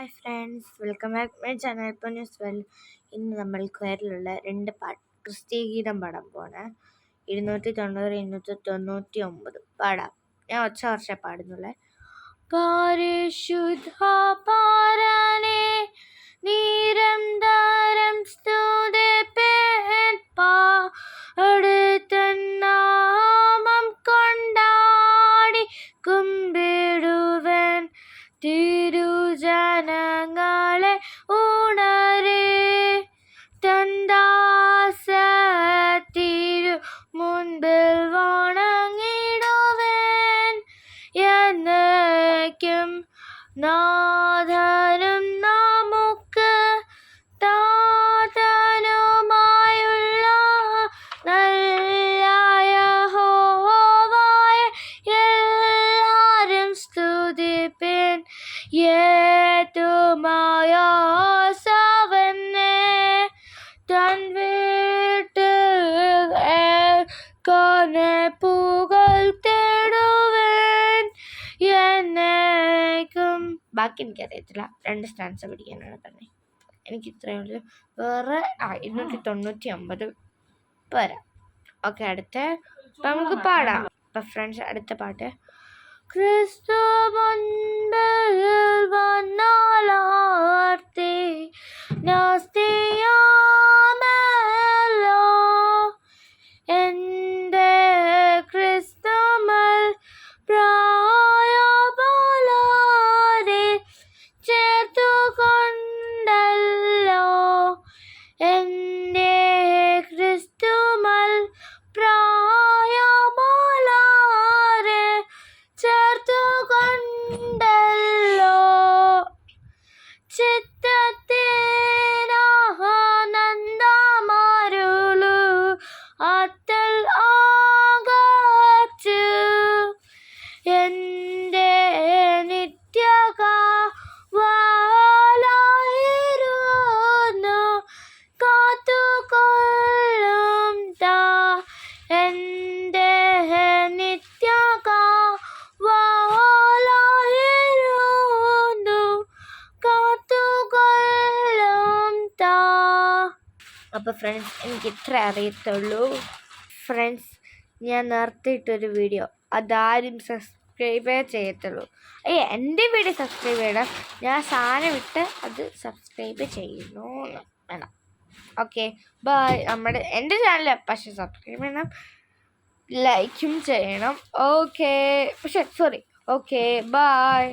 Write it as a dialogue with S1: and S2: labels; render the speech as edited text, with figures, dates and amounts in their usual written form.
S1: Hi friends, welcome back my channel. ഇപ്പോൾ news well. ഇന്ന് നമ്മൾ ക്വയറിലുള്ള 2 പാട്ട് ക്രിസ്തീയ ഗീതം പാടാൻ പോണേ. 290 299 പാടാം. ഞാൻ ഒച്ച വർഷം പാടുന്നുള്ളേ. പരിശുദ്ധ പരനേ നിരന്തരം സ്തുതിപ്പേൻ പാടുത്തൻ നാമം കൊണ്ടാടി കുമ്പിടുവൻ തിരുജനങ്ങളെ ഉണരേ തന്ദാസ തിരു മുൻപിൽ വണങ്ങിടുവൻ എന്നേക്കും നാഥനും നമുക്ക് താതനുമായുള്ള നല്ല യഹോവയെ എല്ലാരും സ്തുതിപ്പിൻ ഏതുമായ സവന്നെ തൻ വീട്ടിൽ ഏൽക്കാനെ പുകഴ്ത്തിടുവൻ എന്നേക്കും. ബാക്കി എനിക്കറിയത്തില്ല, 2 സ്റ്റാൻസ് പഠിക്കാനാണ് പറഞ്ഞത്. എനിക്ക് ഇത്രയേ ഉള്ളൂ. വേറെ 299 വരാം. ഓക്കെ, അടുത്ത നമുക്ക് പാടാം. അപ്പം ഫ്രണ്ട്സ്, അടുത്ത പാട്ട് ക്രിസ്തു മുൻപിൽ വന്നാലാർത്തി നാസ്തിയാമല്ലോ എൻ്റെ ക്രിസ്തുമൽ പ്രായബാലരെ ചേർത്തുകൊണ്ടല്ലോ എൻ്റെ ക്രിസ്തുമൽ പ്രായബാലരെ ചേർത്തുകൊണ്ടല്ലോ ചിത്തത്തിനാനന്ദമരുളു അത്തൽ ആകച്ചു എൻ്റെ നിത്യകാവലായിരുന്നു കാത്തുകൊള്ളും താ എൻ്റെ നിത്യകാവലായിരുന്നു കാത്തുകൊള്ളും താ. അപ്പോൾ ഫ്രണ്ട്സ്, എനിക്ക് ഇത്ര അറിയത്തുള്ളൂ. ഫ്രണ്ട്സ്, ഞാൻ നിർത്തിയിട്ടൊരു വീഡിയോ അതാരും സബ്സ്ക്രൈബേ ചെയ്യത്തുള്ളൂ. എൻ്റെ വീഡിയോ സബ്സ്ക്രൈബ് ചെയ്യണം. ഞാൻ സാധനം ഇട്ട് അത് സബ്സ്ക്രൈബ് ചെയ്യുന്നു വേണം. Okay, bye. എൻ്റെ ചാനൽ പക്ഷേ സബ്സ്ക്രൈബ് ചെയ്യണം, ലൈക്കും ചെയ്യണം. ഓക്കെ, പക്ഷേ സോറി. Okay, by.